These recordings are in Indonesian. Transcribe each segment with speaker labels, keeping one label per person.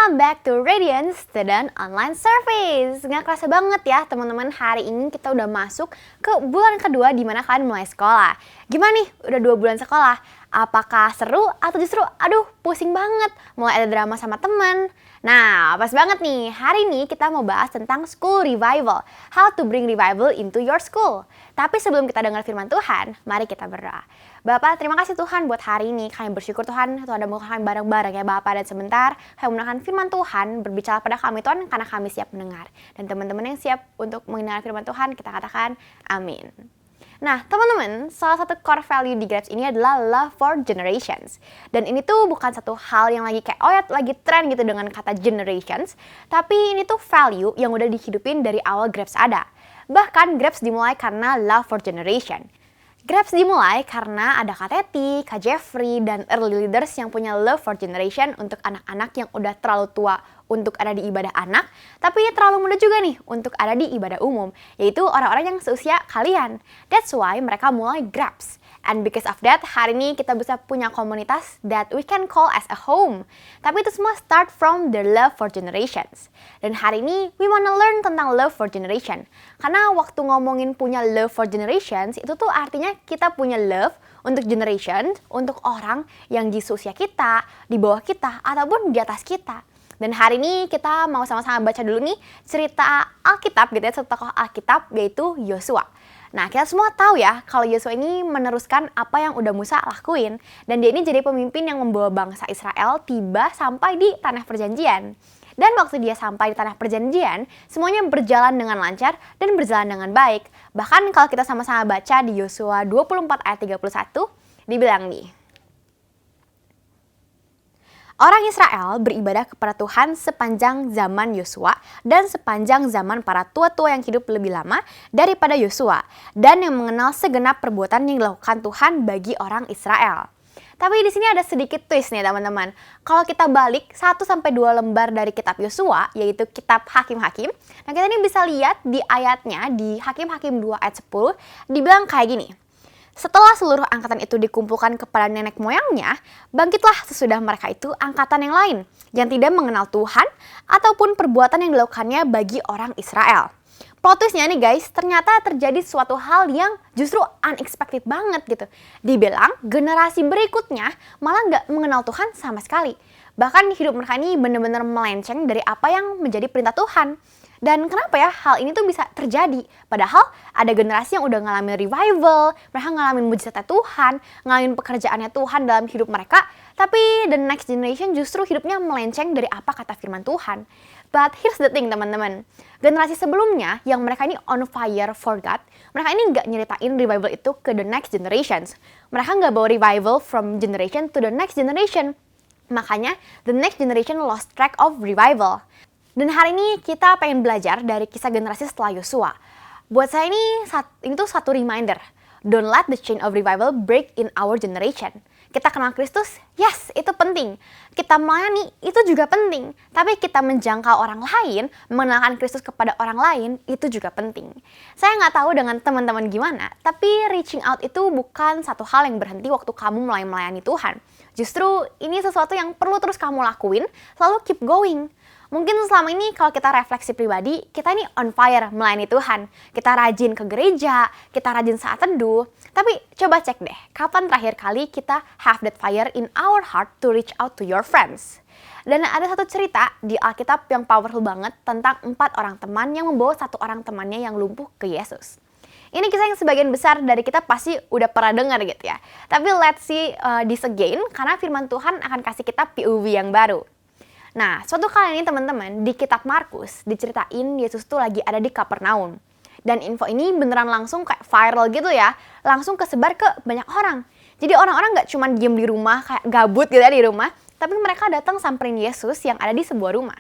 Speaker 1: Welcome back to Radiant Student Online Service. Nggak kerasa banget ya teman-teman, hari ini kita udah masuk ke bulan kedua di mana kalian mulai sekolah. Gimana nih, udah 2 bulan sekolah? Apakah seru atau justru aduh pusing banget, mulai ada drama sama teman? Nah, pas banget nih, hari ini kita mau bahas tentang school revival. How to bring revival into your school. Tapi sebelum kita dengar firman Tuhan, mari kita berdoa. Bapak, terima kasih Tuhan buat hari ini. Kami bersyukur Tuhan, Tuhan ada menggunakan bareng-bareng ya Bapak. Dan sebentar, kami menggunakan firman Tuhan berbicara pada kami Tuhan, karena kami siap mendengar. Dan teman-teman yang siap untuk mendengar firman Tuhan, kita katakan amin. Nah, teman-teman, salah satu core value di Grabs ini adalah love for generations. Dan ini tuh bukan satu hal yang lagi kayak, oh ya lagi tren gitu dengan kata generations. Tapi ini tuh value yang udah dihidupin dari awal Grabs ada. Bahkan Grabs dimulai karena love for generation. Grabs dimulai karena ada Kak Teti, Kak Jeffrey, dan early leaders yang punya love for generation untuk anak-anak yang udah terlalu tua untuk ada di ibadah anak, tapi terlalu muda juga nih untuk ada di ibadah umum, yaitu orang-orang yang seusia kalian. That's why mereka mulai Grabs. And because of that, hari ini kita bisa punya komunitas that we can call as a home. Tapi itu semua start from the love for generations. Dan hari ini, we wanna learn tentang love for generation. Karena waktu ngomongin punya love for generations, itu tuh artinya kita punya love untuk generation, untuk orang yang di usia kita, di bawah kita, ataupun di atas kita. Dan hari ini kita mau sama-sama baca dulu nih cerita Alkitab gitu ya, satu tokoh Alkitab yaitu Yosua. Nah, kita semua tahu ya kalau Yosua ini meneruskan apa yang udah Musa lakuin. Dan dia ini jadi pemimpin yang membawa bangsa Israel tiba sampai di Tanah Perjanjian. Dan waktu dia sampai di Tanah Perjanjian, semuanya berjalan dengan lancar dan berjalan dengan baik. Bahkan kalau kita sama-sama baca di Yosua 24 ayat 31, dibilang nih, orang Israel beribadah kepada Tuhan sepanjang zaman Yosua dan sepanjang zaman para tua-tua yang hidup lebih lama daripada Yosua dan yang mengenal segenap perbuatan yang dilakukan Tuhan bagi orang Israel. Tapi di sini ada sedikit twist nih teman-teman. Kalau kita balik 1-2 lembar dari kitab Yosua, yaitu kitab Hakim-Hakim, nah kita ini bisa lihat di ayatnya di Hakim-Hakim 2 ayat 10 dibilang kayak gini. Setelah seluruh angkatan itu dikumpulkan kepada nenek moyangnya, bangkitlah sesudah mereka itu angkatan yang lain, yang tidak mengenal Tuhan ataupun perbuatan yang dilakukannya bagi orang Israel. Plot twistnya nih guys, ternyata terjadi suatu hal yang justru unexpected banget gitu. Dibilang generasi berikutnya malah nggak mengenal Tuhan sama sekali. Bahkan hidup mereka ini benar-benar melenceng dari apa yang menjadi perintah Tuhan. Dan kenapa ya hal ini tuh bisa terjadi? Padahal ada generasi yang udah ngalamin revival, mereka ngalamin mujizatnya Tuhan, ngalamin pekerjaannya Tuhan dalam hidup mereka, tapi the next generation justru hidupnya melenceng dari apa kata firman Tuhan. But here's the thing teman-teman, generasi sebelumnya yang mereka ini on fire for God, mereka ini nggak nyeritain revival itu ke the next generations. Mereka nggak bawa revival from generation to the next generation. Makanya the next generation lost track of revival. Dan hari ini kita pengen belajar dari kisah generasi setelah Yosua. Buat saya ini tuh satu reminder. Don't let the chain of revival break in our generation. Kita kenal Kristus, yes, itu penting. Kita melayani, itu juga penting. Tapi kita menjangkau orang lain, mengenalkan Kristus kepada orang lain, itu juga penting. Saya nggak tahu dengan teman-teman gimana, tapi reaching out itu bukan satu hal yang berhenti waktu kamu mulai melayani Tuhan. Justru ini sesuatu yang perlu terus kamu lakuin, selalu keep going. Mungkin selama ini kalau kita refleksi pribadi, kita ini on fire melayani Tuhan. Kita rajin ke gereja, kita rajin saat teduh. Tapi coba cek deh, kapan terakhir kali kita have that fire in our heart to reach out to your friends? Dan ada satu cerita di Alkitab yang powerful banget tentang 4 orang teman yang membawa 1 orang temannya yang lumpuh ke Yesus. Ini kisah yang sebagian besar dari kita pasti udah pernah dengar gitu ya. Tapi let's see this again, karena firman Tuhan akan kasih kita POV yang baru. Nah, suatu kali ini teman-teman, di kitab Markus diceritain Yesus tuh lagi ada di Kapernaum. Dan info ini beneran langsung kayak viral gitu ya, langsung kesebar ke banyak orang. Jadi orang-orang gak cuma diem di rumah kayak gabut gitu ya di rumah, tapi mereka datang samperin Yesus yang ada di sebuah rumah.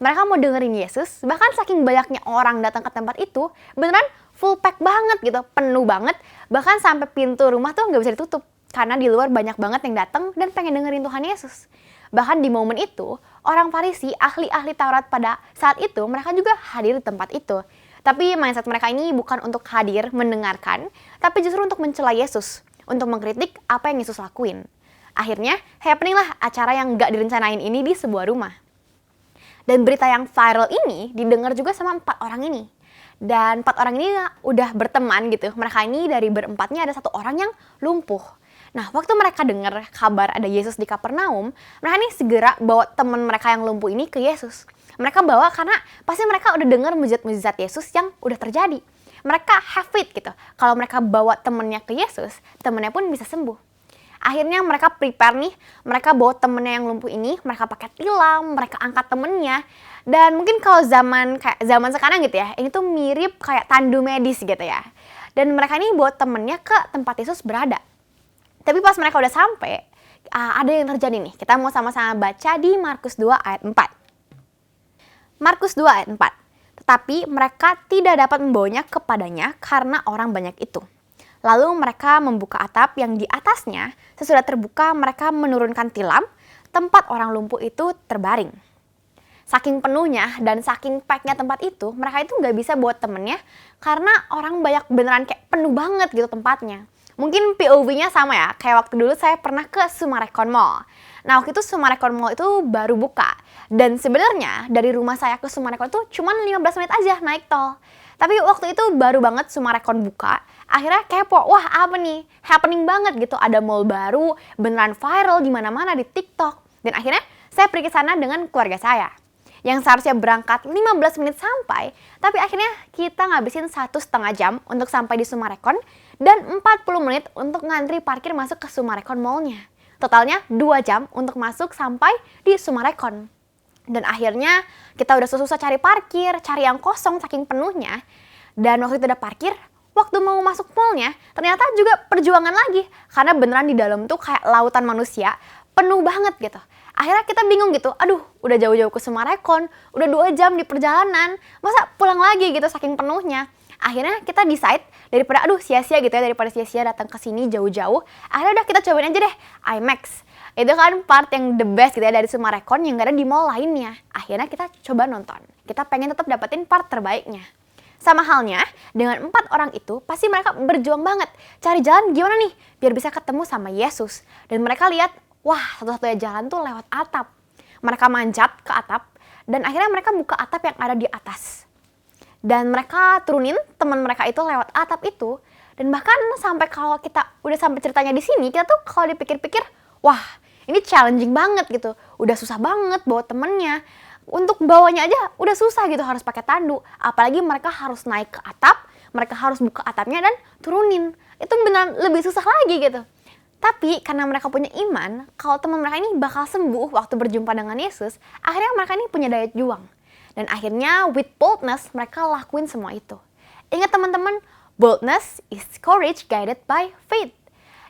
Speaker 1: Mereka mau dengerin Yesus, bahkan saking banyaknya orang datang ke tempat itu, beneran full pack banget gitu, penuh banget, bahkan sampai pintu rumah tuh gak bisa ditutup. Karena di luar banyak banget yang datang dan pengen dengerin Tuhan Yesus. Bahkan di momen itu, orang Farisi, ahli-ahli Taurat pada saat itu, mereka juga hadir di tempat itu. Tapi mindset mereka ini bukan untuk hadir, mendengarkan, tapi justru untuk mencela Yesus, untuk mengkritik apa yang Yesus lakuin. Akhirnya, happening lah acara yang gak direncanain ini di sebuah rumah. Dan berita yang viral ini didengar juga sama 4 orang ini. Dan 4 orang ini udah berteman gitu. Mereka ini dari berempatnya ada 1 orang yang lumpuh. Nah, waktu mereka dengar kabar ada Yesus di Kapernaum, mereka ini segera bawa teman mereka yang lumpuh ini ke Yesus. Mereka bawa karena pasti mereka udah dengar mujizat-mujizat Yesus yang udah terjadi. Mereka have faith gitu. Kalau mereka bawa temennya ke Yesus, temennya pun bisa sembuh. Akhirnya mereka prepare nih, mereka bawa temennya yang lumpuh ini, mereka pakai tilam, mereka angkat temennya. Dan mungkin kalau zaman sekarang gitu ya, ini tuh mirip kayak tandu medis gitu ya. Dan mereka ini bawa temennya ke tempat Yesus berada. Tapi pas mereka udah sampai, ada yang terjadi nih. Kita mau sama-sama baca di Markus 2 ayat 4. Markus 2 ayat 4. Tetapi mereka tidak dapat membawanya kepadanya karena orang banyak itu. Lalu mereka membuka atap yang di atasnya, sesudah terbuka mereka menurunkan tilam, tempat orang lumpuh itu terbaring. Saking penuhnya dan saking packnya tempat itu, mereka itu nggak bisa buat temennya karena orang banyak beneran kayak penuh banget gitu tempatnya. Mungkin POV-nya sama ya, kayak waktu dulu saya pernah ke Summarecon Mall. Nah waktu itu Summarecon Mall itu baru buka. Dan sebenarnya dari rumah saya ke Summarecon itu cuma 15 menit aja naik tol. Tapi waktu itu baru banget Summarecon buka, akhirnya kepo, wah apa nih, happening banget gitu, ada mall baru, beneran viral di mana-mana di TikTok. Dan akhirnya saya pergi ke sana dengan keluarga saya, yang seharusnya berangkat 15 menit sampai, tapi akhirnya kita ngabisin 1,5 jam untuk sampai di Summarecon, dan 40 menit untuk ngantri parkir masuk ke Summarecon Mall-nya. Totalnya 2 jam untuk masuk sampai di Summarecon. Dan akhirnya kita udah susah-susah cari parkir, cari yang kosong saking penuhnya. Dan waktu itu udah parkir, waktu mau masuk mallnya, ternyata juga perjuangan lagi. Karena beneran di dalam tuh kayak lautan manusia, penuh banget gitu. Akhirnya kita bingung gitu, aduh udah jauh-jauh ke Summarecon, udah 2 jam di perjalanan, masa pulang lagi gitu saking penuhnya. Akhirnya kita decide, daripada aduh sia-sia gitu ya, daripada sia-sia datang ke sini jauh-jauh, akhirnya udah kita cobain aja deh IMAX. Itu kan part yang the best gitu ya dari Summarecon yang gak ada di mall lainnya. Akhirnya kita coba nonton. Kita pengen tetap dapetin part terbaiknya. Sama halnya dengan 4 orang itu, pasti mereka berjuang banget. Cari jalan gimana nih biar bisa ketemu sama Yesus. Dan mereka lihat, wah satu-satunya jalan tuh lewat atap. Mereka manjat ke atap dan akhirnya mereka buka atap yang ada di atas. Dan mereka turunin teman mereka itu lewat atap itu. Dan bahkan sampai kalau kita udah sampai ceritanya di sini, kita tuh kalau dipikir-pikir, wah ini challenging banget gitu, udah susah banget bawa temennya. Untuk bawanya aja udah susah gitu, harus pakai tandu. Apalagi mereka harus naik ke atap, mereka harus buka atapnya dan turunin. Itu beneran lebih susah lagi gitu. Tapi karena mereka punya iman, kalau teman mereka ini bakal sembuh waktu berjumpa dengan Yesus, akhirnya mereka ini punya daya juang. Dan akhirnya with boldness mereka lakuin semua itu. Ingat teman-teman, boldness is courage guided by faith.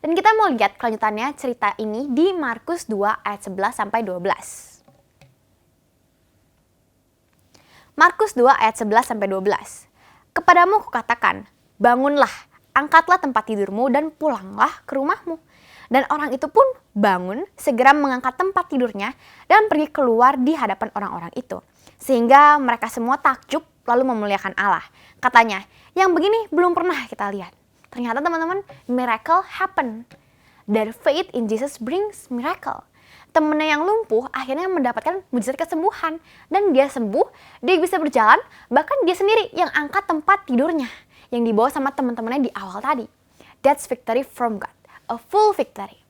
Speaker 1: Dan kita mau lihat kelanjutannya cerita ini di Markus 2 ayat 11 sampai 12. Markus 2 ayat 11 sampai 12. Kepadamu kukatakan, bangunlah, angkatlah tempat tidurmu dan pulanglah ke rumahmu. Dan orang itu pun bangun, segera mengangkat tempat tidurnya dan pergi keluar di hadapan orang-orang itu. Sehingga mereka semua takjub lalu memuliakan Allah. Katanya, yang begini belum pernah kita lihat. Ternyata teman-teman, miracle happen. Their faith in Jesus brings miracle. Temennya yang lumpuh akhirnya mendapatkan mujizat kesembuhan. Dan dia sembuh, dia bisa berjalan, bahkan dia sendiri yang angkat tempat tidurnya. Yang dibawa sama teman-temannya di awal tadi. That's victory from God. A full victory.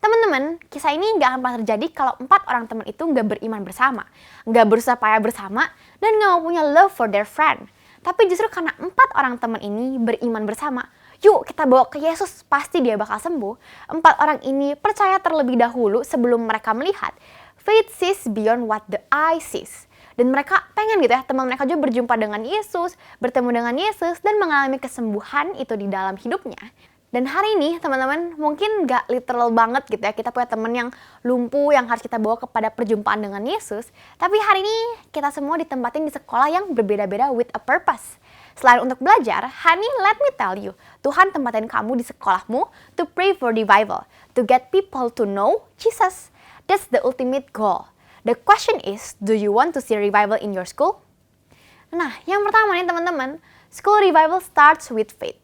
Speaker 1: Teman-teman, kisah ini nggak akan pernah terjadi kalau 4 orang teman itu nggak beriman bersama. Nggak berusaha payah bersama, dan nggak mau punya love for their friend. Tapi justru karena 4 orang teman ini beriman bersama, yuk kita bawa ke Yesus, pasti dia bakal sembuh. 4 orang ini percaya terlebih dahulu sebelum mereka melihat. Faith sees beyond what the eye sees. Dan mereka pengen gitu ya, teman mereka juga berjumpa dengan Yesus, bertemu dengan Yesus, dan mengalami kesembuhan itu di dalam hidupnya. Dan hari ini teman-teman mungkin gak literal banget gitu ya, kita punya teman yang lumpuh yang harus kita bawa kepada perjumpaan dengan Yesus. Tapi hari ini kita semua ditempatin di sekolah yang berbeda-beda with a purpose. Selain untuk belajar, honey, let me tell you, Tuhan tempatin kamu di sekolahmu to pray for revival, to get people to know Jesus. That's the ultimate goal. The question is, do you want to see revival in your school? Nah, yang pertama nih teman-teman, school revival starts with faith.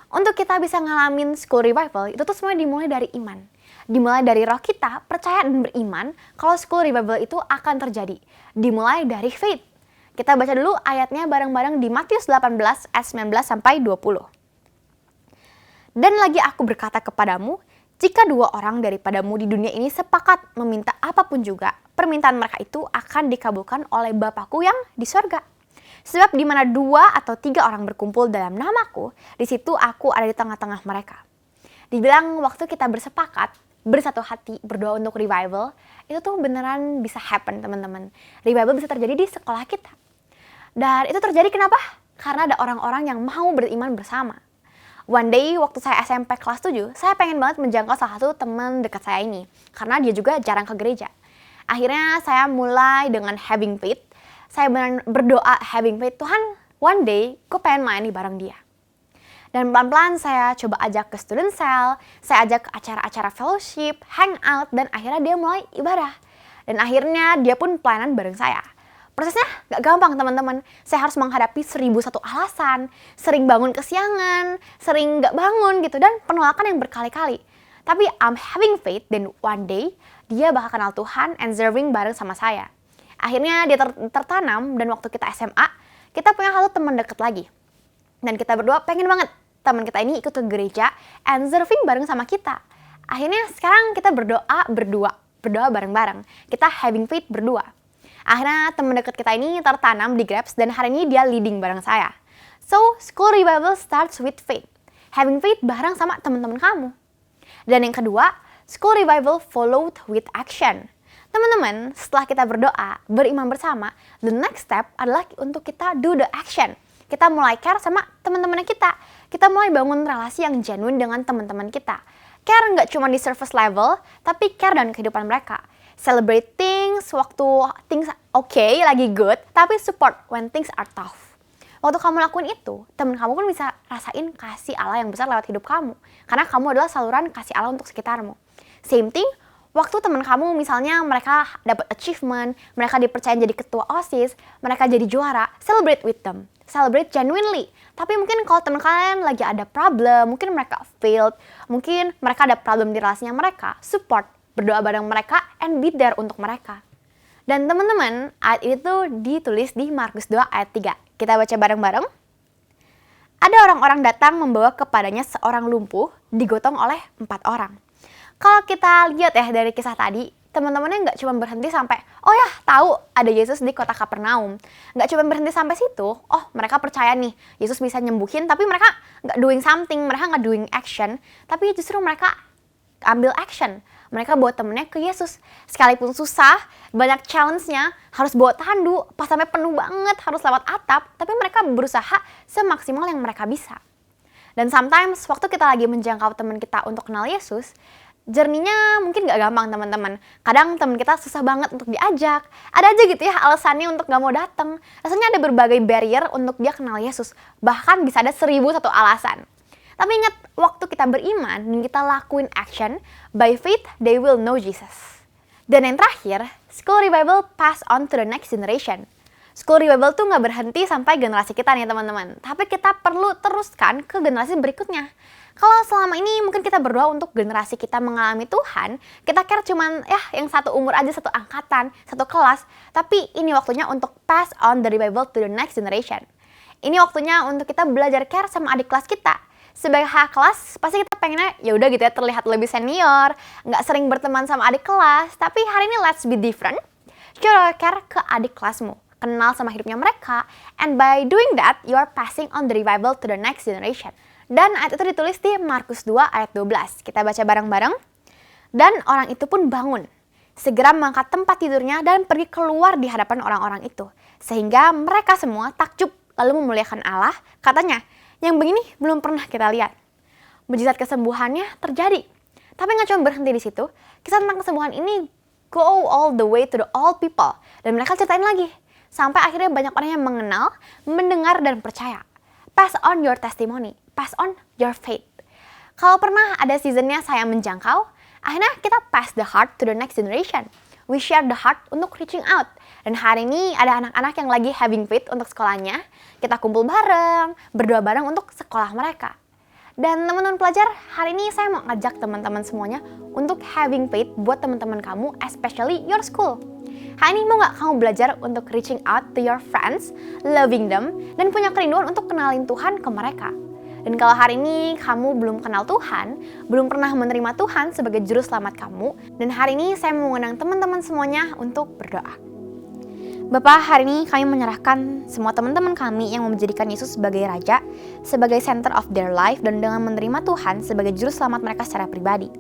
Speaker 1: Untuk kita bisa ngalamin school revival, itu tuh semuanya dimulai dari iman. Dimulai dari roh kita percaya dan beriman kalau school revival itu akan terjadi. Dimulai dari faith. Kita baca dulu ayatnya bareng-bareng di Matius 18 ayat 19 sampai 20. Dan lagi aku berkata kepadamu, jika 2 orang daripadamu di dunia ini sepakat meminta apapun juga, permintaan mereka itu akan dikabulkan oleh Bapakku yang di sorga. Sebab di mana 2 atau 3 orang berkumpul dalam namaku, di situ aku ada di tengah-tengah mereka. Dibilang waktu kita bersepakat, bersatu hati, berdoa untuk revival, itu tuh beneran bisa happen teman-teman. Revival bisa terjadi di sekolah kita. Dan itu terjadi kenapa? Karena ada orang-orang yang mau beriman bersama. One day waktu saya SMP kelas 7, saya pengen banget menjangkau salah satu teman dekat saya ini. Karena dia juga jarang ke gereja. Akhirnya saya mulai dengan having faith. Saya benar berdoa having faith, Tuhan one day gue pengen main nih bareng dia. Dan pelan-pelan saya coba ajak ke student cell, saya ajak ke acara-acara fellowship, hangout, dan akhirnya dia mulai ibadah. Dan akhirnya dia pun pelayanan bareng saya. Prosesnya gak gampang teman-teman. Saya harus menghadapi 1001 alasan, sering bangun kesiangan, sering gak bangun gitu, dan penolakan yang berkali-kali. Tapi I'm having faith, dan one day dia bakal kenal Tuhan and serving bareng sama saya. Akhirnya dia tertanam, dan waktu kita SMA, kita punya satu teman deket lagi. Dan kita berdua pengen banget teman kita ini ikut ke gereja and serving bareng sama kita. Akhirnya sekarang kita berdoa bareng-bareng. Kita having faith berdua. Akhirnya teman dekat kita ini tertanam di Grabs dan hari ini dia leading bareng saya. So, school revival starts with faith. Having faith bareng sama teman-teman kamu. Dan yang kedua, school revival followed with action. Teman-teman, setelah kita berdoa, beriman bersama, the next step adalah untuk kita do the action. Kita mulai care sama teman-teman kita. Kita mulai bangun relasi yang genuine dengan teman-teman kita. Care nggak cuma di surface level, tapi care dan kehidupan mereka. Celebrate things waktu things okay, lagi good, tapi support when things are tough. Waktu kamu lakuin itu, teman kamu pun bisa rasain kasih Allah yang besar lewat hidup kamu. Karena kamu adalah saluran kasih Allah untuk sekitarmu. Same thing, waktu teman kamu misalnya mereka dapat achievement, mereka dipercaya jadi ketua OSIS, mereka jadi juara, celebrate with them. Celebrate genuinely. Tapi mungkin kalau teman kalian lagi ada problem, mungkin mereka failed, mungkin mereka ada problem di relasinya mereka, support, berdoa bareng mereka, and be there untuk mereka. Dan teman-teman, ayat itu ditulis di Markus 2 ayat 3. Kita baca bareng-bareng. Ada orang-orang datang membawa kepadanya seorang lumpuh, digotong oleh 4 orang. Kalau kita lihat ya dari kisah tadi, teman-temannya nggak cuma berhenti sampai, oh ya tahu ada Yesus di kota Kapernaum. Nggak cuma berhenti sampai situ, oh mereka percaya nih Yesus bisa nyembuhin, tapi mereka nggak doing something, mereka nggak doing action, tapi justru mereka ambil action. Mereka bawa temennya ke Yesus. Sekalipun susah, banyak challenge-nya, harus bawa tandu, pas sampai penuh banget, harus lewat atap, tapi mereka berusaha semaksimal yang mereka bisa. Dan sometimes, waktu kita lagi menjangkau teman kita untuk kenal Yesus, journey-nya mungkin gak gampang teman-teman. Kadang teman kita susah banget untuk diajak. Ada aja gitu ya alasannya untuk gak mau datang. Rasanya ada berbagai barrier untuk dia kenal Yesus. Bahkan bisa ada 1001 alasan. Tapi ingat, waktu kita beriman dan kita lakuin action, by faith they will know Jesus. Dan yang terakhir, school revival pass on to the next generation. School revival tuh gak berhenti sampai generasi kita nih teman-teman. Tapi kita perlu teruskan ke generasi berikutnya. Kalau selama ini mungkin kita berdoa untuk generasi kita mengalami Tuhan, kita care cuman yang satu umur aja, satu angkatan, satu kelas. Tapi ini waktunya untuk pass on the revival to the next generation. Ini waktunya untuk kita belajar care sama adik kelas kita. Sebagai kakak kelas, pasti kita pengennya ya udah gitu ya terlihat lebih senior, nggak sering berteman sama adik kelas. Tapi hari ini let's be different. Coba care ke adik kelasmu, kenal sama hidupnya mereka, and by doing that, you are passing on the revival to the next generation. Dan ayat itu ditulis di Markus 2 ayat 12. Kita baca bareng-bareng. Dan orang itu pun bangun, segera mengangkat tempat tidurnya dan pergi keluar di hadapan orang-orang itu. Sehingga mereka semua takjub lalu memuliakan Allah, katanya, yang begini belum pernah kita lihat. Mujizat kesembuhannya terjadi. Tapi nggak cuma berhenti di situ. Kisah tentang kesembuhan ini go all the way to the all people. Dan mereka ceritain lagi. Sampai akhirnya banyak orang yang mengenal, mendengar, dan percaya. Pass on your testimony. Pass on your faith. Kalau pernah ada seasonnya saya menjangkau, akhirnya kita pass the heart to the next generation. We share the heart untuk reaching out. Dan hari ini ada anak-anak yang lagi having faith untuk sekolahnya. Kita kumpul bareng, berdoa bareng untuk sekolah mereka. Dan teman-teman pelajar, hari ini saya mau ngajak teman-teman semuanya untuk having faith buat teman-teman kamu, especially your school. Hari ini mau nggak kamu belajar untuk reaching out to your friends, loving them, dan punya kerinduan untuk kenalin Tuhan ke mereka. Dan kalau hari ini kamu belum kenal Tuhan, belum pernah menerima Tuhan sebagai juru selamat kamu, dan hari ini saya mau mengundang teman-teman semuanya untuk berdoa. Bapak, hari ini kami menyerahkan semua teman-teman kami yang mau menjadikan Yesus sebagai Raja, sebagai center of their life, dan dengan menerima Tuhan sebagai juru selamat mereka secara pribadi.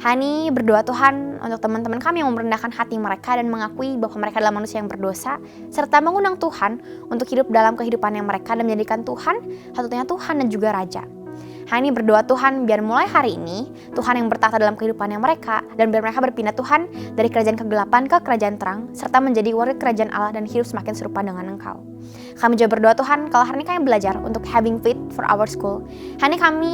Speaker 1: Hari ini berdoa Tuhan untuk teman-teman kami yang merendahkan hati mereka dan mengakui bahwa mereka adalah manusia yang berdosa, serta mengundang Tuhan untuk hidup dalam kehidupan yang mereka dan menjadikan Tuhan satu-satunya Tuhan dan juga Raja. Hari ini berdoa Tuhan biar mulai hari ini Tuhan yang bertahta dalam kehidupannya mereka, dan biar mereka berpindah Tuhan dari kerajaan kegelapan ke kerajaan terang, serta menjadi warga kerajaan Allah dan hidup semakin serupa dengan Engkau. Kami juga berdoa Tuhan kalau hari ini kami belajar untuk having faith for our school. Hari ini kami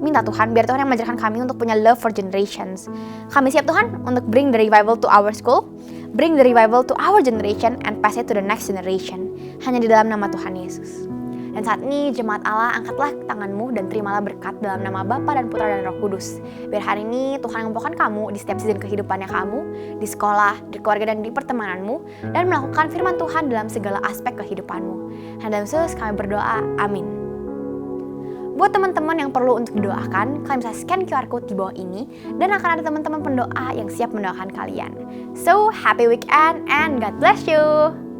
Speaker 1: minta Tuhan biar Tuhan yang mengajarkan kami untuk punya love for generations. Kami siap Tuhan untuk bring the revival to our school, bring the revival to our generation, and pass it to the next generation. Hanya di dalam nama Tuhan Yesus. Dan saat ini jemaat Allah, angkatlah tanganmu dan terimalah berkat dalam nama Bapa dan Putra dan Roh Kudus. Biar hari ini Tuhan membawakan kamu di setiap season kehidupannya kamu, di sekolah, di keluarga, dan di pertemananmu, dan melakukan firman Tuhan dalam segala aspek kehidupanmu. Dan dalam Yesus kami berdoa, amin. Buat teman-teman yang perlu untuk didoakan, kalian bisa scan QR Code di bawah ini, dan akan ada teman-teman pendoa yang siap mendoakan kalian. So, happy weekend and God bless you!